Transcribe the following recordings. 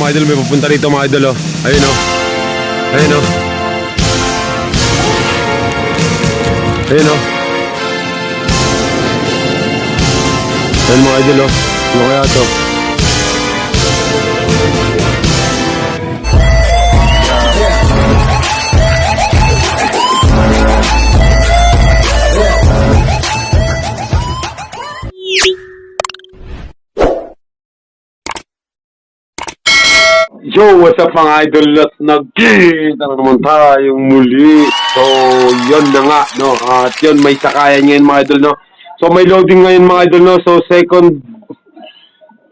mga idol, may pupunta rito mga idol, oh. Ayun, oh. Ayun, oh. Ayun, oh. Ayun mga idol, oh. Ano kaya to? Yo, what's up mga idol? At nagkita na naman tayong muli. So, yun na nga, no? At yun, may sakayan ngayon mga idol, no? So, may loading ngayon mga idol, no? So, second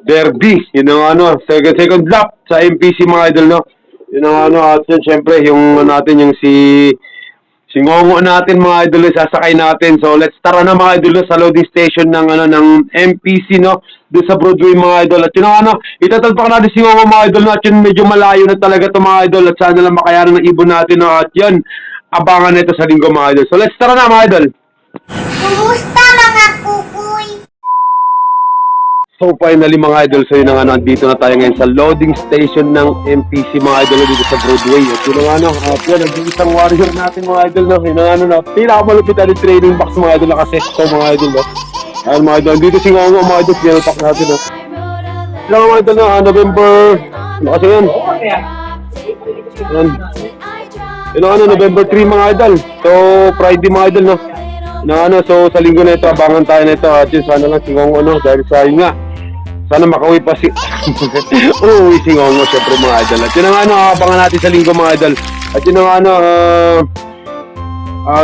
derby. Yun ang ano, second lap sa MPC mga idol, no? Yun ang ano, at yun, syempre, yung natin, yung si Ngongo natin mga idol, sasakay natin. So, let's tara na mga idol, sa loading station ng ano ng MPC, no? Doon sa Broadway mga idol. At yun ang ano, itatalpak natin si Ngongo mga idol, no? At yun, medyo malayo na talaga ito mga idol. At sana lang makayanan ng ibon natin, no? At yun, abangan nito sa linggo mga idol. So, let's tara na mga idol. Kumusta mga kukuy? So finally mga idol, so yun nga ano, andito na tayo ngayon sa loading station ng MPC mga idol dito sa Broadway. At yun nga ano, at yun, nag-iisang warrior natin mga idol, no? Yun nga ano, no? Pinakamalupit na training box mga idol, nakasesto mga idol, no? Ayun mga idol, dito si Ngongo mga idol, pinalpak natin, no? Ilang mga idol, no? November, ano kasi yun? Yun nga ano, November 3 mga idol. So Friday mga idol, no? Na ano, so sa linggo na ito, abangan tayo na ito. At yun, sana lang si Ngongo, no? Dahil sa yun nga, sana makauwi pa si uuwi si Ngongo, syempre mga idol. At yun ang ano, abangan natin sa linggo mga idol. At yun ang ano,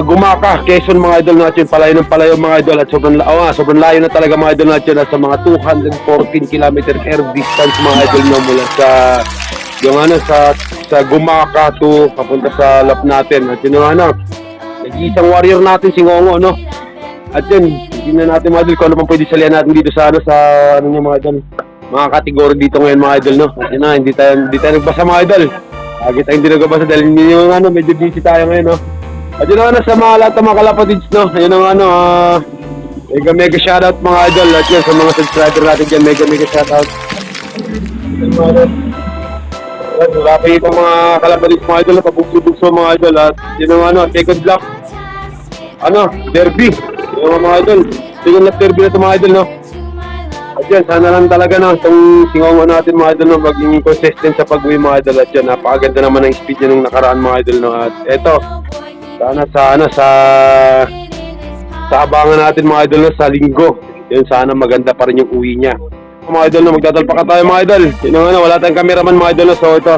Gumaka, Quezon mga idol, no? At yun, palayo ng palayo mga idol. At sobrang layo na talaga mga idol natin. At sa mga 214 km air distance mga idol, no? Mula sa yung ano, sa Gumaka to papunta sa lap natin. At yun ang ano, nag-iisang warrior natin si Ngongo, no? At yun, hindi na natin mga idol kung ano pang pwede salihan natin dito sa ano, sa ano nyo mga idol, mga kategory dito ngayon mga idol, no? At yun na, hindi tayo nagbasa mga idol. Lagi tayo hindi nagbasa dahil yung ano, medyo busy tayo ngayon, no? At yun na, sa mga lahat ng mga kalapatids, no? Ayun ang ano, mega shoutout mga idol. At yun, sa mga subscriber natin dyan, mega shoutout. Wala pa itong mga kalapatids mga idol, pabugso-bugso mga idol. At yun ang ano, second lap, ano, derby. Yung mga idol, second lap derby na ito mga idol, no? At yan, sana lang talaga, no, itong Ngongo natin mga idol, no, maging consistent sa pag-uwi mga idol. At yan, napakaganda naman ng speed niya nung nakaraan mga idol, no? At eto, sana sa abangan natin mga idol, no, sa linggo. Yun, sana maganda pa rin yung uwi niya. Mga idol, no, magtatalpakan tayo mga idol. Yun ang ano, wala tayong cameraman mga idol, no? So ito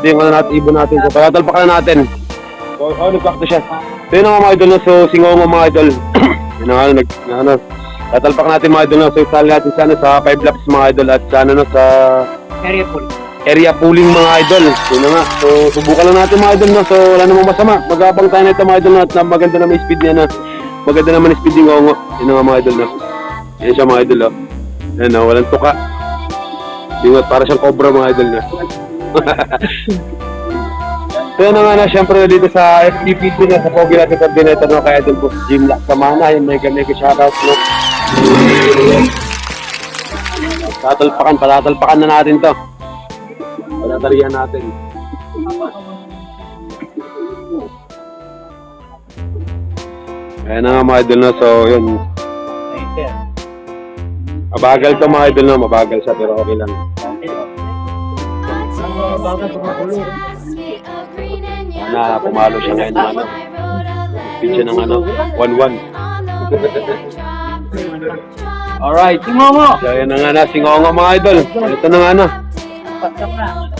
yung ano natin, ibon natin. So pagtatalpakan na natin. So, nag-back to shot. So yun ang mga idol, no? So si Ngongo mga idol. Yun ang ano, tatalpak natin mga idol, no? So isali natin sana sa 5 laps mga idol. At sana, no, sa area pooling mga idol. Yun na nga. So subukan lang natin mga idol, no? So wala namang masama. Mag-aabang tayo na ito mga idol, no? At maganda naman yung speed niya, no? Maganda naman yung speed ni Ngongo. Yun na nga mga idol, no? Yan siya mga idol, no? Yan, no? Walang tuka. Yung para siyang cobra mga idol, no? So yun nga na, syempre dito sa FTPC na sa Pogi natin coordinator, no, kaya doon po si Jim Lack Samana, yung mega shoutout, no. Patatalpakan na natin to. Patatalihan natin. Ayan na nga mga idol, no, so yun. Mabagal to mga idol, no, mabagal siya pero okay lang. Sana pumalo siya ngayon ng ano, pitch ng ano, 1-1. Alright, si Ngongo! So yan na nga na, si Ngongo mga idol. Ito na nga na.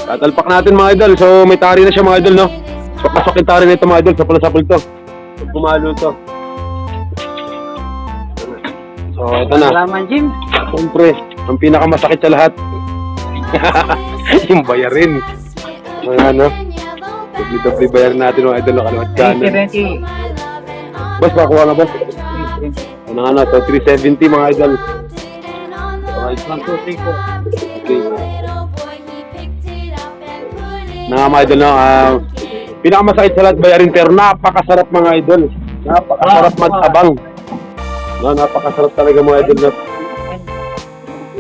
Tatalpak natin mga idol. So may tari na siya mga idol, no? So pasok yung tari na ito mga idol. Sapul to. Pumalo to. So ito na. Salamat, Jim. Siyempre, ang pinakamasakit sa lahat. Yung bayarin. Mga ano. Doble bayarin natin mga idol. Nakalawat ka na. 370. Boss, pakuha na boss. Ano nga na, so 370 mga idol. Alright. 1, 2, 3, 4. Okay. Mga idol, no, pinakamasakit sa lahat bayarin pero napakasarap mga idol. Napakasarap magtabang. No, napakasarap talaga mga idol. No?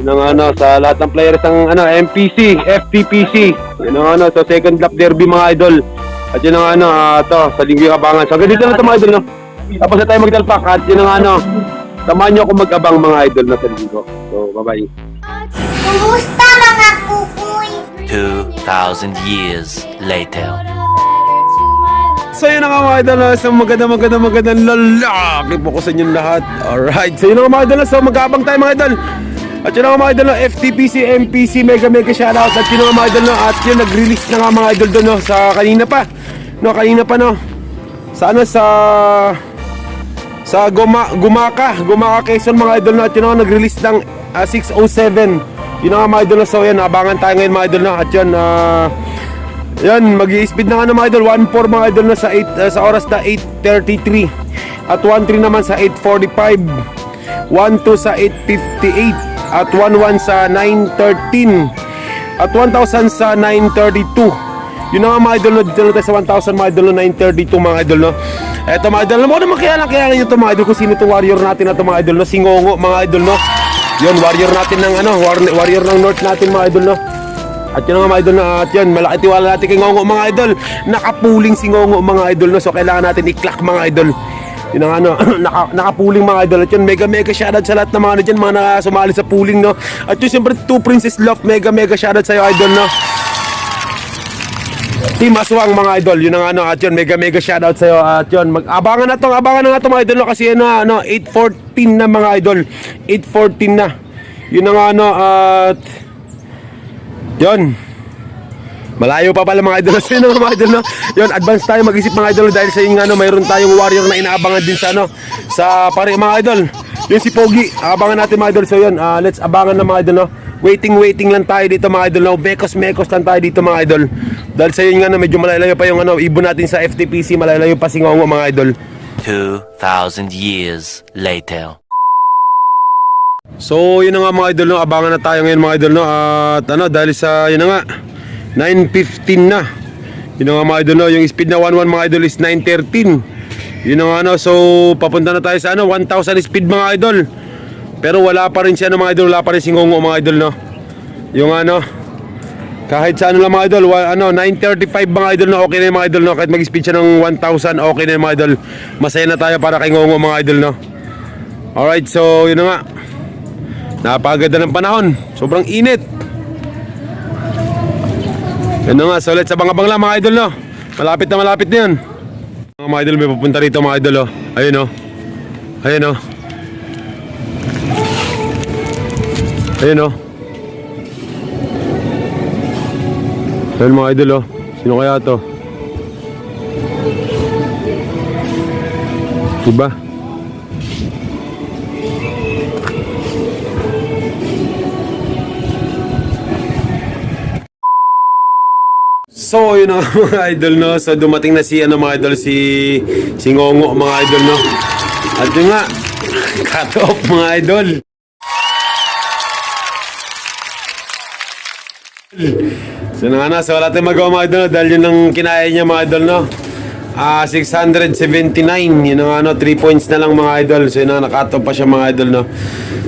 Yun ang ano, sa lahat ng players ng ano, MPC, FTPC. Yun ang ano, so second lap derby mga idol. At yun ang ano, to, sa linggo yung abangan. So ganito na ito mga idol, no? Tapos na tayo magdalpak at yun ang ano, samahan nyo ako mag-abang mga idol na sa linggo. So, bye-bye. Kumusta mga kukoy? 2,000 years later. So yun na nga mga idol, so magandang lalaki po ko sa inyong lahat. Alright, so yun na nga mga idol, so mag-abang tayo mga idol. At yun na nga mga idol, FTPC, MPC, mega shoutout. At yun na nga mga idol, at yun nag-release na nga mga idol doon, no, sa kanina pa, no, sa ano, sa Gumaka Quezon mga idol, no, at yun na nga nag-release ng 607. Yun na nga mga idol, so yan, abangan tayo ngayon mga idol, no, at yun, yan, mag-i-speed na nga ng mga idol, 1.4 mga idol na sa oras na 8.33. At 1.3 naman sa 8.45, 1.2 sa 8.58, at 1.1 sa 9.13, at 1,000 sa 9.32. Yun na nga mga idol, no, dito na tayo sa 1,000 mga idol, no, 9.32 mga idol, no. Eto mga idol, mo naman kaya nyo ito mga idol kung sino itong warrior natin na ito mga idol, no, si Ngongo mga idol, no. Yun, warrior natin ng ano, warrior ng north natin mga idol, no. At yun nga mga idol, na at yun, malaki tiwala natin kay Ngongo mga idol. Nakapuling si Ngongo mga idol, no. So kailangan natin i-clock mga idol. Yun ang ano, nakapuling mga idol. At yun, mega shoutout sa lahat ng mga ano dyan, mga nakasumali sa pooling, no. At yun, siyempre, 2 Princess Love, mega shoutout sa'yo idol, no. Team Aswang mga idol, yun ang ano, at yun, mega shoutout sa'yo. At yun, abangan na nga itong mga idol, no, kasi ano, 8.14 na mga idol. 8.14 na. Yun ang ano, at yun, malayo pa pala mga idol. So yun ang mga idol, no? Yun, advance tayo mag-isip mga idol dahil sa yung ano, mayroon tayong warrior na inaabangan din sa ano, sa pare mga idol. Yun si Pogi, abangan natin mga idol. So yun, let's abangan na mga idol, no? Waiting lang tayo dito mga idol, no? Mekos lang tayo dito mga idol. Dahil sa yun nga, no, medyo malalayo pa yung ano, ibon natin sa FTPC, malalayo pa si Ngongo mga idol. 2,000 years later. So yun na nga mga idol, no? Abangan na tayo ngayon mga idol, no? At ano, dahil sa yun na nga 9.15 na. Yun na nga mga idol, no? Yung speed na 1.1 mga idol is 9.13. Yun na nga ano, so papunta na tayo sa ano, 1,000 speed mga idol. Pero wala pa rin siya no, mga idol, wala pa rin si Ngongo mga idol, no? Yung ano, kahit sa ano lang mga idol, ano, 9.35 mga idol, no? Okay na yung mga idol, no? Kahit mag-speed siya ng 1,000, okay na yung mga idol. Masaya na tayo para kay Ngongo mga idol, no? Alright, so yun na nga, napakaganda ng panahon, sobrang init. Yan na nga, so let's abang-abang lang mga idol, no? Malapit na yan. Mga idol, may pupunta rito mga idol, oh. Ayun, oh. Ayun, oh. Ayun, oh. Ayun mga idol, oh. Sino kaya to? Diba? So yun ang mga idol, no. So dumating na si ano mga idol, si Ngongo mga idol, no. At yun nga, cut off mga idol. So na, so wala tayong magawa mga idol, no, dahil yun ang kinaya niya mga idol, no. 679, yun ang ano, 3 points na lang mga idol. So yun ang naka-top pa siya mga idol, no.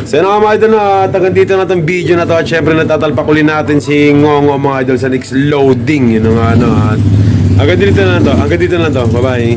So yun ang mga idol, no, at hanggang dito na itong video na to. At syempre natatalpakulin natin si Ngongo mga idol sa next loading. Yun ang ano, at hanggang dito na to, bye bye.